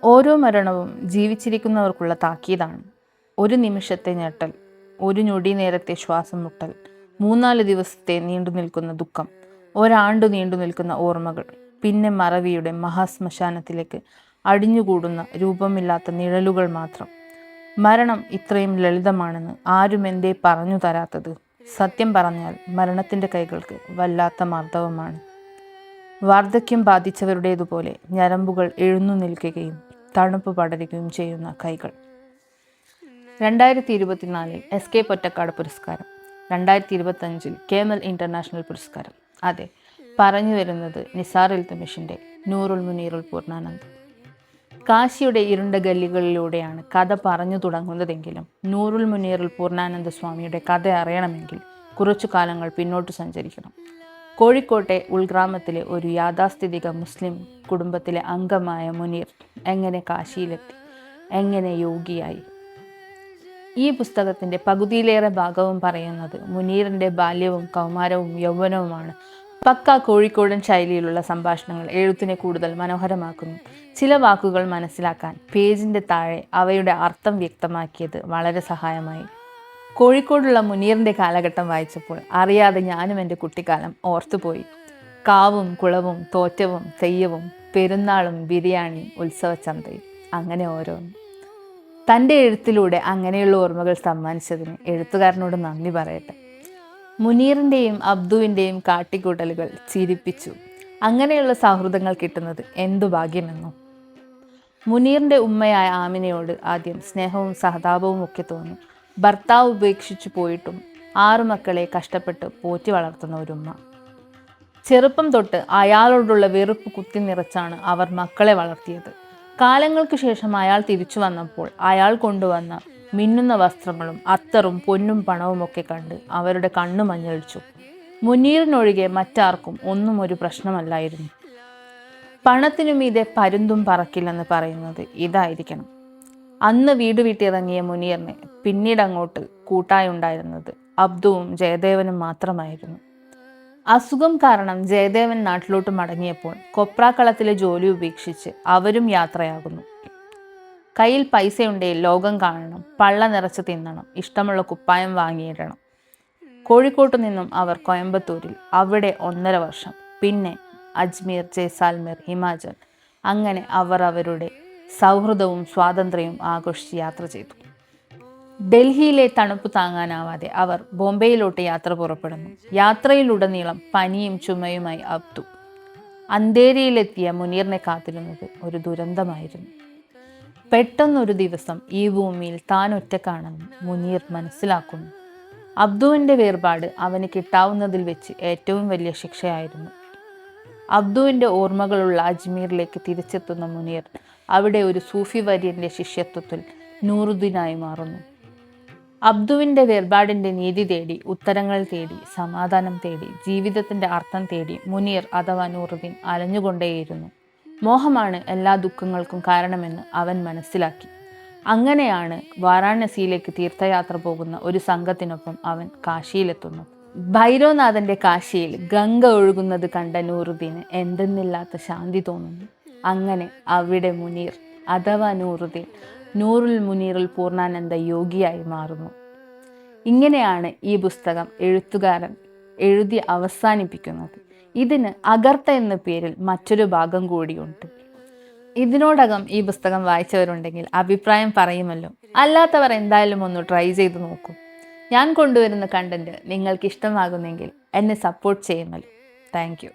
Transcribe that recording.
ഓരോ മരണവും ജീവിച്ചിരിക്കുന്നവർക്കുള്ള താക്കീതാണ്. ഒരു നിമിഷത്തെ ഞെട്ടൽ, ഒരു ഞൊടി നേരത്തെ ശ്വാസം മുട്ടൽ, 3-4 ദിവസത്തെ നീണ്ടു നിൽക്കുന്ന ദുഃഖം, ഒരാണ്ടു നീണ്ടു നിൽക്കുന്ന ഓർമ്മകൾ, പിന്നെ മറവിയുടെ മഹാശ്മശാനത്തിലേക്ക് അടിഞ്ഞുകൂടുന്ന രൂപമില്ലാത്ത നിഴലുകൾ മാത്രം. മരണം ഇത്രയും ലളിതമാണെന്ന് ആരും എന്തേ പറഞ്ഞു തരാത്തത്? സത്യം പറഞ്ഞാൽ മരണത്തിൻ്റെ കൈകൾക്ക് വല്ലാത്ത മർദ്ദവമാണ്. വാർദ്ധക്യം ബാധിച്ചവരുടേതുപോലെ ഞരമ്പുകൾ എഴുന്നു നിൽക്കുകയും തണുപ്പ് പടരുകയും ചെയ്യുന്ന കൈകൾ. 2024 SK പൊറ്റക്കാട് പുരസ്കാരം, 2025 കേമൽ ഇന്റർനാഷണൽ പുരസ്കാരം. അതെ, പറഞ്ഞു വരുന്നത് നിസാർ ഇൽത്തുമിഷിൻ്റെ നൂറുൽ മുനീറുൽ പൂർണ്ണാനന്ദ്. കാശിയുടെ ഇരുണ്ട ഗല്ലികളിലൂടെയാണ് കഥ പറഞ്ഞു തുടങ്ങുന്നതെങ്കിലും നൂറുൽ മുനീറുൽ പൂർണ്ണാനന്ദ സ്വാമിയുടെ കഥ അറിയണമെങ്കിൽ കുറച്ചു കാലങ്ങൾ പിന്നോട്ട് സഞ്ചരിക്കണം. കോഴിക്കോട്ടെ ഉൾഗ്രാമത്തിലെ ഒരു യാഥാസ്ഥിതിക മുസ്ലിം കുടുംബത്തിലെ അംഗമായ മുനീർ എങ്ങനെ കാശിയിലെത്തി, എങ്ങനെ യോഗിയായി? ഈ പുസ്തകത്തിൻ്റെ പകുതിയിലേറെ ഭാഗവും പറയുന്നത് മുനീറിൻ്റെ ബാല്യവും കൗമാരവും യൗവനവുമാണ്. പക്ക കോഴിക്കോടൻ ശൈലിയിലുള്ള സംഭാഷണങ്ങൾ എഴുത്തിനെ കൂടുതൽ മനോഹരമാക്കുന്നു. ചില വാക്കുകൾ മനസ്സിലാക്കാൻ പേജിൻ്റെ താഴെ അവയുടെ അർത്ഥം വ്യക്തമാക്കിയത് വളരെ സഹായമായി. കോഴിക്കോടുള്ള മുനീറിൻ്റെ കാലഘട്ടം വായിച്ചപ്പോൾ അറിയാതെ ഞാനും എൻ്റെ കുട്ടിക്കാലം ഓർത്തുപോയി. കാവും കുളവും തോറ്റവും തെയ്യവും പെരുന്നാളും ബിരിയാണി ഉത്സവച്ചന്തയും, അങ്ങനെ ഓരോന്നും. തൻ്റെ എഴുത്തിലൂടെ അങ്ങനെയുള്ള ഓർമ്മകൾ സമ്മാനിച്ചതിന് എഴുത്തുകാരനോട് നന്ദി പറയട്ടെ. മുനീറിൻ്റെയും അബ്ദുവിൻ്റെയും കാട്ടിക്കൂട്ടലുകൾ ചിരിപ്പിച്ചു. അങ്ങനെയുള്ള സൗഹൃദങ്ങൾ കിട്ടുന്നത് എന്തു ഭാഗ്യമെന്നോ. മുനീറിൻ്റെ ഉമ്മയായ ആമിനയോട് ആദ്യം സ്നേഹവും സഹതാപവും ഒക്കെ തോന്നി. ഭർത്താവ് ഉപേക്ഷിച്ചു പോയിട്ടും 6 മക്കളെ കഷ്ടപ്പെട്ട് പോറ്റി വളർത്തുന്ന ഒരുമ്മ. ചെറുപ്പം തൊട്ട് അയാളോടുള്ള വെറുപ്പ് കുത്തി നിറച്ചാണ് അവർ മക്കളെ വളർത്തിയത്. കാലങ്ങൾക്ക് ശേഷം അയാൾ തിരിച്ചു വന്നപ്പോൾ അയാൾ കൊണ്ടുവന്ന മിന്നുന്ന വസ്ത്രങ്ങളും അത്തറും പൊന്നും പണവും ഒക്കെ കണ്ട് അവരുടെ കണ്ണു മഞ്ഞളിച്ചു. മുനീറിനൊഴികെ മറ്റാർക്കും ഒന്നും ഒരു പ്രശ്നമല്ലായിരുന്നു. പണത്തിനു മീതെ പരുന്തും പറക്കില്ലെന്ന് പറയുന്നത് ഇതായിരിക്കണം. അന്ന് വീട് വിട്ടിറങ്ങിയ മുനീറിനെ പിന്നീട് അങ്ങോട്ട് കൂട്ടായുണ്ടായിരുന്നത് അബ്ദുവും ജയദേവനും മാത്രമായിരുന്നു. അസുഖം കാരണം ജയദേവൻ നാട്ടിലോട്ട് മടങ്ങിയപ്പോൾ കൊപ്രാക്കളത്തിലെ ജോലി ഉപേക്ഷിച്ച് അവരും യാത്രയാകുന്നു. കയ്യിൽ പൈസയുണ്ടെങ്കിൽ ലോകം കാണണം, പള്ള നിറച്ച് തിന്നണം, ഇഷ്ടമുള്ള കുപ്പായം വാങ്ങിയിടണം. കോഴിക്കോട്ടു നിന്നും അവർ കോയമ്പത്തൂരിൽ, അവിടെ 1.5 വർഷം, പിന്നെ അജ്മീർ, ജയ്സാൽമീർ, ഹിമാചൽ. അങ്ങനെ അവർ അവരുടെ സൗഹൃദവും സ്വാതന്ത്ര്യവും ആഘോഷിച്ച് യാത്ര ചെയ്തു. ഡൽഹിയിലെ തണുപ്പ് താങ്ങാനാവാതെ അവർ ബോംബെയിലോട്ട് യാത്ര പുറപ്പെടുന്നു. യാത്രയിലുടനീളം പനിയും ചുമയുമായി അബ്ദു. അന്തേരിയിലെത്തിയ മുനീറിനെ കാത്തിരുന്നത് ഒരു ദുരന്തമായിരുന്നു. പെട്ടെന്നൊരു ദിവസം ഈ ഭൂമിയിൽ താൻ ഒറ്റക്കാണെന്ന് മുനീർ മനസ്സിലാക്കുന്നു. അബ്ദുവിൻ്റെ വേർപാട് അവന് കിട്ടാവുന്നതിൽ വെച്ച് ഏറ്റവും വലിയ ശിക്ഷയായിരുന്നു. അബ്ദുവിൻ്റെ ഓർമ്മകളുള്ള അജ്മീറിലേക്ക് തിരിച്ചെത്തുന്ന മുനീർ അവിടെ ഒരു സൂഫി വര്യൻ്റെ ശിഷ്യത്വത്തിൽ നൂറുദ്ദീനായി മാറുന്നു. അബ്ദുവിൻ്റെ വേർപാടിൻ്റെ നീതി തേടി, ഉത്തരങ്ങൾ തേടി, സമാധാനം തേടി, ജീവിതത്തിൻ്റെ അർത്ഥം തേടി മുനീർ അഥവാ നൂറുദ്ദീൻ അലഞ്ഞുകൊണ്ടേയിരുന്നു. മോഹമാണ് എല്ലാ ദുഃഖങ്ങൾക്കും കാരണമെന്ന് അവൻ മനസ്സിലാക്കി. അങ്ങനെയാണ് വാരാണസിയിലേക്ക് തീർത്ഥയാത്ര പോകുന്ന ഒരു സംഘത്തിനൊപ്പം അവൻ കാശിയിലെത്തുന്നു. ഭൈരവനാഥൻ്റെ കാശിയിൽ ഗംഗ ഒഴുകുന്നത് കണ്ട നൂറുദ്ദീന് എന്തെന്നില്ലാത്ത ശാന്തി തോന്നുന്നു. അങ്ങനെ അവിടെ മുനീർ അഥവാ നൂറുദ്ദീൻ നൂറുൽ മുനീറുൽ പൂർണ്ണാനന്ദ യോഗിയായി മാറുന്നു. ഇങ്ങനെയാണ് ഈ പുസ്തകം എഴുത്തുകാരൻ എഴുതി അവസാനിപ്പിക്കുന്നത്. ഇതിന് അഗർത്ത എന്ന പേരിൽ മറ്റൊരു ഭാഗം കൂടിയുണ്ട്. ഇതിനോടകം ഈ പുസ്തകം വായിച്ചവരുണ്ടെങ്കിൽ അഭിപ്രായം പറയുമല്ലോ. അല്ലാത്തവർ എന്തായാലും ഒന്ന് ട്രൈ ചെയ്ത് നോക്കൂ. ഞാൻ കൊണ്ടുവരുന്ന കണ്ടന്റ് നിങ്ങൾക്ക് ഇഷ്ടമാകുന്നെങ്കിൽ എന്നെ സപ്പോർട്ട് ചെയ്യുമല്ലോ. Thank you.